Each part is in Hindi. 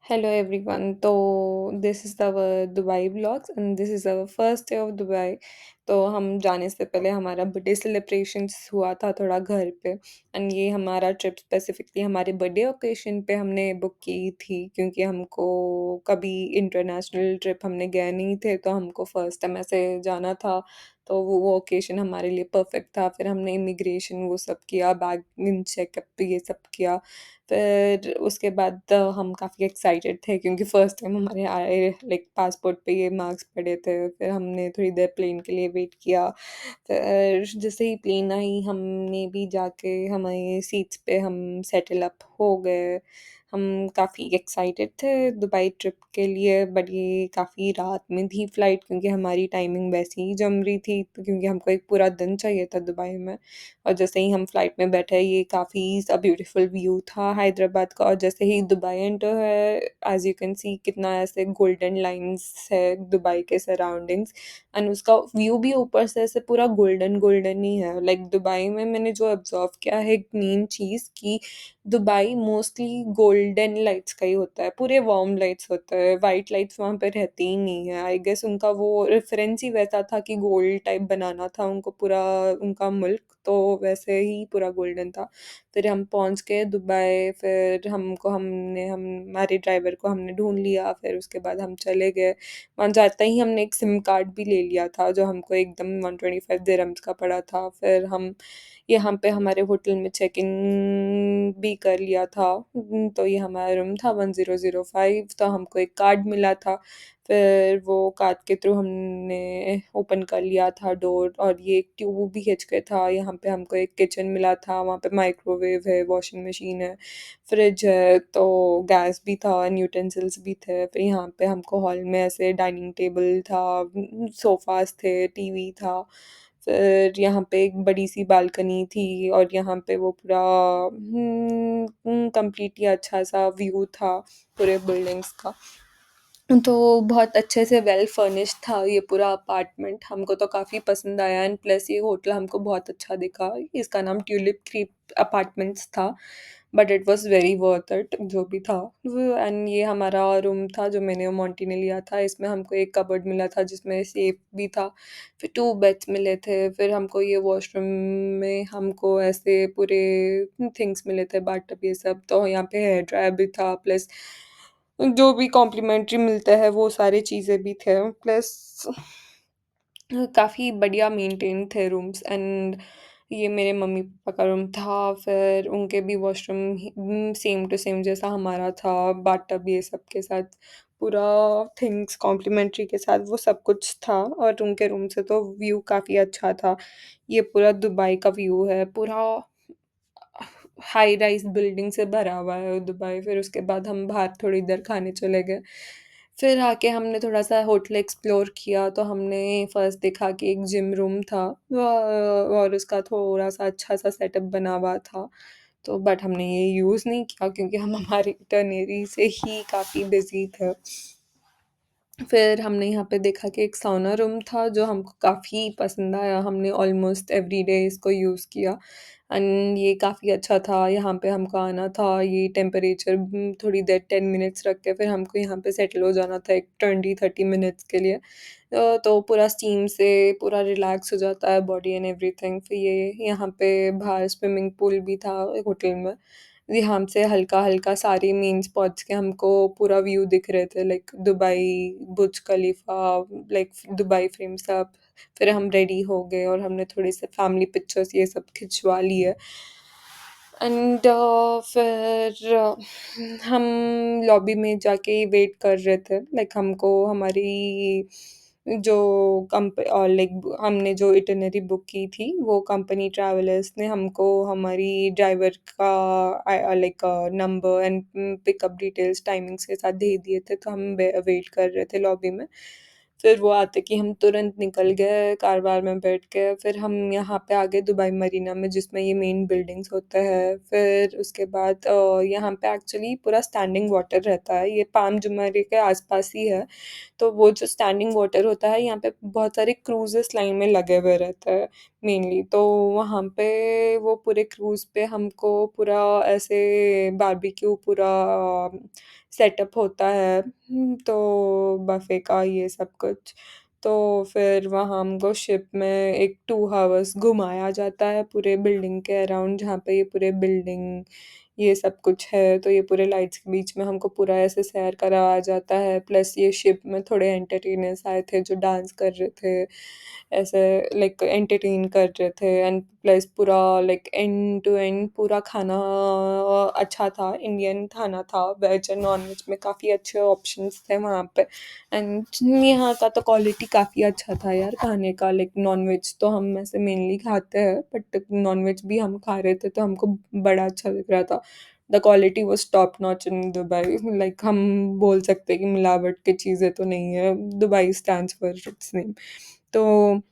Hello everyone. This is our Dubai vlogs and this is our first day of Dubai. तो हम जाने से पहले हमारा बर्थडे सेलिब्रेशंस हुआ था थोड़ा घर पे एंड ये हमारा ट्रिप स्पेसिफिकली हमारे बर्थडे ओकेशन पे हमने बुक की थी क्योंकि हमको कभी इंटरनेशनल ट्रिप हमने गए नहीं थे तो हमको फर्स्ट टाइम ऐसे जाना था। तो वो ओकेशन हमारे लिए परफेक्ट था। फिर हमने इमिग्रेशन वो सब किया, बैग चेकअप ये सब किया। फिर उसके बाद हम काफ़ी एक्साइटेड थे क्योंकि फर्स्ट टाइम हमारे आए लाइक पासपोर्ट पे ये मार्क्स पड़े थे। फिर हमने थोड़ी देर प्लेन के लिए वेट किया। फिर जैसे ही प्लेन आई हमने भी जाके हमारे सीट्स पे हम सेटल अप हो गए। हम काफ़ी एक्साइटेड थे दुबई ट्रिप के लिए, बट ये काफ़ी रात में थी फ़्लाइट क्योंकि हमारी टाइमिंग वैसे ही जम रही थी, तो क्योंकि हमको एक पूरा दिन चाहिए था दुबई में। और जैसे ही हम फ्लाइट में बैठे, ये काफ़ी सा ब्यूटीफुल व्यू था हैदराबाद का। और जैसे ही दुबई एंटर है, एज यू कैन सी कितना ऐसे गोल्डन लाइंस है दुबई के सराउंडिंग्स। एंड उसका व्यू भी ऊपर से ऐसे पूरा गोल्डन गोल्डन ही है। लाइक दुबई में मैंने जो ऑब्जर्व किया है एक मेन चीज़ कि दुबई मोस्टली गोल्डन लाइट्स का ही होता है, पूरे वार्म लाइट्स होता है, वाइट लाइट्स वहाँ पे रहती ही नहीं है। आई गेस उनका वो रेफरेंस ही वैसा था कि गोल्ड टाइप बनाना था उनको पूरा उनका मुल्क, तो वैसे ही पूरा गोल्डन था। फिर हम पहुँच गए दुबई। फिर हमको हमने हम हमारे ड्राइवर को हमने ढूंढ लिया। फिर उसके बाद हम चले गए। वहाँ जाते ही हमने एक सिम कार्ड भी ले लिया था जो हमको एकदम 125 दिरहम्स का पड़ा था। फिर हम यहाँ पे हमारे होटल में चेक इन भी कर लिया था। तो ये हमारा रूम था 1005। तो हमको एक कार्ड मिला था। फिर वो कार्ड के थ्रू हमने ओपन कर लिया था डोर, और ये एक ट्यूब भी खींच के था। यहाँ पे हमको एक किचन मिला था, वहाँ पे माइक्रोवेव है, वॉशिंग मशीन है, फ्रिज है, तो गैस भी था एंड यूटेंसिल्स भी थे। फिर यहाँ पे हमको हॉल में ऐसे डाइनिंग टेबल था, सोफास थे, टीवी था। फिर यहाँ पे एक बड़ी सी बालकनी थी और यहाँ पे वो पूरा कंप्लीटली अच्छा सा व्यू था पूरे बिल्डिंग्स का। तो बहुत अच्छे से वेल फर्निश्ड था ये पूरा अपार्टमेंट, हमको तो काफ़ी पसंद आया। एंड प्लस ये होटल हमको बहुत अच्छा दिखा। इसका नाम ट्यूलिप क्रीप अपार्टमेंट्स था, but it was very worth it जो भी था। एंड ये हमारा रूम था जो मैंने और मोंटी ने लिया था। इसमें हमको एक कबर्ड मिला था जिसमें सेफ भी था। फिर टू बेड्स मिले थे। फिर हमको ये वॉशरूम में हमको ऐसे पूरे थिंग्स मिले थे, बाथटब ये सब। तो यहाँ पे हेयर ड्रायर भी था, प्लस जो भी कॉम्प्लीमेंट्री मिलता है वो सारी चीज़ें भी थे। प्लस काफ़ी बढ़िया मेंटेन थे रूम्स। एंड ये मेरे मम्मी पापा का रूम था। फिर उनके भी वॉशरूम सेम टू सेम जैसा हमारा था, बाथटब ये सब के साथ, पूरा थिंग्स कॉम्प्लीमेंट्री के साथ वो सब कुछ था। और उनके रूम से तो व्यू काफ़ी अच्छा था। ये पूरा दुबई का व्यू है, पूरा हाई राइज बिल्डिंग से भरा हुआ है दुबई। फिर उसके बाद हम बाहर थोड़ी देर खाने चले गए। फिर आके हमने थोड़ा सा होटल एक्सप्लोर किया। तो हमने फर्स्ट देखा कि एक जिम रूम था, और उसका थोड़ा सा अच्छा सा सेटअप बना हुआ था। तो बट हमने ये यूज़ नहीं किया क्योंकि हम हमारी इटरनरी से ही काफ़ी बिजी थे। फिर हमने यहाँ पे देखा कि एक साउना रूम था जो हमको काफ़ी पसंद आया। हमने ऑलमोस्ट एवरीडे इसको यूज़ किया एंड ये काफ़ी अच्छा था। यहाँ पे हमको आना था, ये टेम्परेचर थोड़ी देर 10 मिनट्स रख के फिर हमको यहाँ पे सेटल हो जाना था एक 20-30 मिनट्स के लिए। तो पूरा स्टीम से पूरा रिलैक्स हो जाता है बॉडी एंड एवरीथिंग। फिर ये यहाँ पे बाहर स्विमिंग पूल भी था होटल में। यहाँ से हल्का-हल्का सारे मेन स्पॉट्स के हमको पूरा व्यू दिख रहे थे, लाइक दुबई, बुर्ज खलीफा, लाइक दुबई फ्रेम सब। फिर हम रेडी हो गए और हमने थोड़े से फैमिली पिक्चर्स ये सब खिंचवा लिए। एंड फिर हम लॉबी में जाके वेट कर रहे थे। लाइक हमको हमारी जो लाइक हमने जो इटिनरी बुक की थी वो कंपनी ट्रैवलर्स ने हमको हमारी ड्राइवर का like number and pickup details timings के साथ दे दिए थे। तो हम वेट कर रहे थे लॉबी में। फिर वो आते कि हम तुरंत निकल गए कार-वार में बैठ के। फिर हम यहाँ पे आ गए दुबई मरीना में जिसमें ये मेन बिल्डिंग्स होते हैं। फिर उसके बाद यहाँ पे एक्चुअली पूरा स्टैंडिंग वाटर रहता है, ये पाम जुमैरे के आसपास ही है। तो वो जो स्टैंडिंग वाटर होता है यहाँ पे बहुत सारे क्रूजेस लाइन में लगे हुए रहते हैं मेनली। तो वहाँ पे वो पूरे क्रूज पे हमको पूरा ऐसे बारबेक्यू पूरा सेटअप होता है, तो बफ़े का ये सब कुछ। तो फिर वहाँ हमको शिप में एक 2 हावर्स घुमाया जाता है पूरे बिल्डिंग के अराउंड, जहाँ पे ये पूरे बिल्डिंग ये सब कुछ है, तो ये पूरे लाइट्स के बीच में हमको पूरा ऐसे सैर कराया जाता है। प्लस ये शिप में थोड़े एंटरटेनर्स आए थे जो डांस कर रहे थे, ऐसे लाइक एंटरटेन कर रहे थे। एंड प्लस पूरा लाइक एंड टू एंड पूरा खाना अच्छा था, इंडियन खाना था, वेज एंड नॉन वेज में काफ़ी अच्छे ऑप्शंस थे वहाँ पे। एंड यहाँ का तो क्वालिटी काफ़ी अच्छा था यार खाने का। लाइक नॉन वेज तो हम ऐसे मेनली खाते हैं, बट नॉन वेज भी हम खा रहे थे तो हमको बड़ा अच्छा लग रहा था। The quality was top notch in Dubai. Like हम बोल सकते हैं कि मिलावट की चीज़ें तो नहीं है, Dubai stands for its name. तो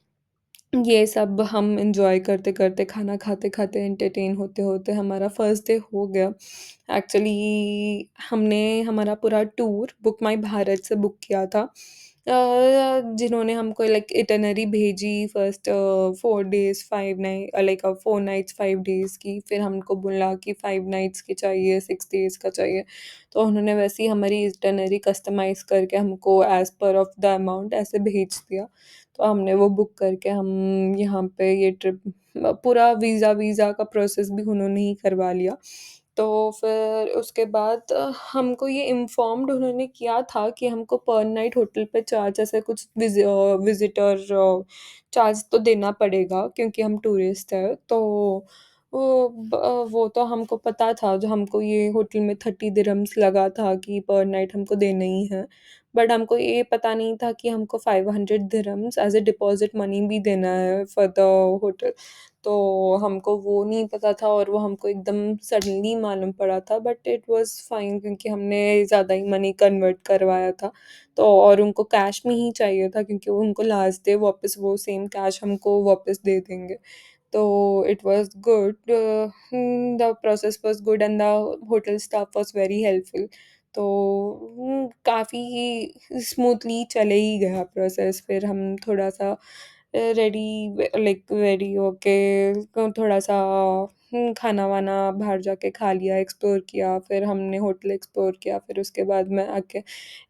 ये सब हम एंजॉय करते करते, खाना खाते खाते, एंटरटेन होते होते हमारा फर्स्ट डे हो गया। एक्चुअली हमने हमारा पूरा टूर बुक माई भारत से बुक किया था। जिन्होंने हमको लाइक इटिनरी भेजी first 4 days 5 night, like 4 nights 5 days की। फिर हमको बोला कि 5 नाइट्स की चाहिए, 6 डेज़ का चाहिए। तो उन्होंने वैसे ही हमारी इटिनरी कस्टमाइज़ करके हमको as per of the amount ऐसे भेज दिया। तो हमने वो बुक करके हम यहाँ पे ये ट्रिप पूरा वीज़ा का प्रोसेस भी उन्होंने ही करवा लिया। तो फिर उसके बाद हमको ये इन्फॉर्म्ड उन्होंने किया था कि हमको पर नाइट होटल पे चार्ज ऐसे कुछ विज़िटर चार्ज तो देना पड़ेगा क्योंकि हम टूरिस्ट हैं। तो वो तो हमको पता था, जो हमको ये होटल में 30 दिरहम्स लगा था कि पर नाइट हमको देना ही है। बट हमको ये पता नहीं था कि हमको 500 dirhams as a deposit money भी देना है फॉर द होटल। तो हमको वो नहीं पता था और वो हमको एकदम सडनली मालूम पड़ा था, बट इट वाज़ फाइन क्योंकि हमने ज़्यादा ही मनी कन्वर्ट करवाया था। तो और उनको कैश में ही चाहिए था क्योंकि वो उनको लास्ट डे वापस वो सेम कैश हमको वापस दे देंगे। तो it was good, the process was good and the hotel staff was very helpful. तो काफ़ी स्मूथली चले ही गया प्रोसेस। फिर हम थोड़ा-सा रेडी लाइक रेडी होके थोड़ा-सा खाना-वाना बाहर जाके खा लिया, एक्सप्लोर किया, फिर हमने होटल एक्सप्लोर किया, फिर उसके बाद में आके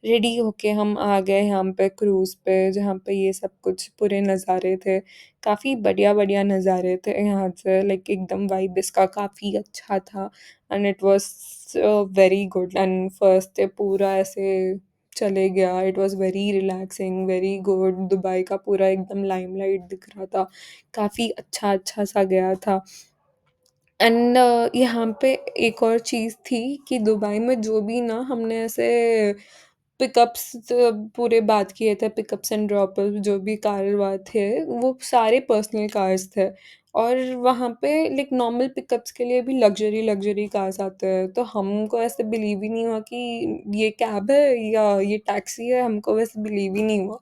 रेडी होके हम आ गए यहाँ पे क्रूज़ पे, जहाँ पे ये सब कुछ पूरे नज़ारे थे। काफ़ी बढ़िया-बढ़िया नज़ारे थे यहाँ से, लाइक एकदम वाइब इसका काफ़ी अच्छा था and it was very good. And first day पूरा ऐसे चले गया। It was very relaxing, very good. Dubai का पूरा एकदम लाइमलाइट दिख रहा था। काफ़ी अच्छा-अच्छा सा गया था। एंड यहाँ पे एक और चीज़ थी कि दुबई में जो भी ना हमने ऐसे पिकअप्स पूरे बात किए थे, पिकअप्स एंड ड्रॉपर्स जो भी कार वार थे, वो सारे पर्सनल कार्स थे। और वहाँ पे लाइक नॉर्मल पिकअप्स के लिए भी लग्ज़री कार्स आते हैं, तो हमको ऐसे बिलीव ही नहीं हुआ कि ये कैब है या ये टैक्सी है, हमको वैसे बिलीव ही नहीं हुआ।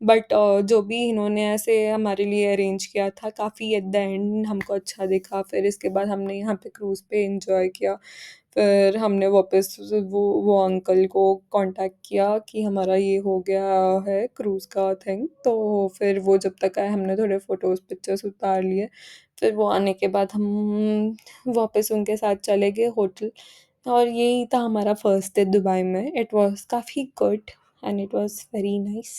बट जो भी इन्होंने ऐसे हमारे लिए अरेंज किया था, काफ़ी एट द एंड हमको अच्छा दिखा। फिर इसके बाद हमने यहाँ पे क्रूज़ पे एन्जॉय किया। फिर हमने वापस वो अंकल को कॉन्टैक्ट किया कि हमारा ये हो गया है क्रूज़ का थिंग। तो फिर वो जब तक आए हमने थोड़े फ़ोटोज़ पिक्चर्स उतार लिए। फिर वो आने के बाद हम वापस उनके साथ चले गए होटल। और यही था हमारा फर्स्ट डे दुबई में। इट वाज़ काफ़ी good and it was very nice.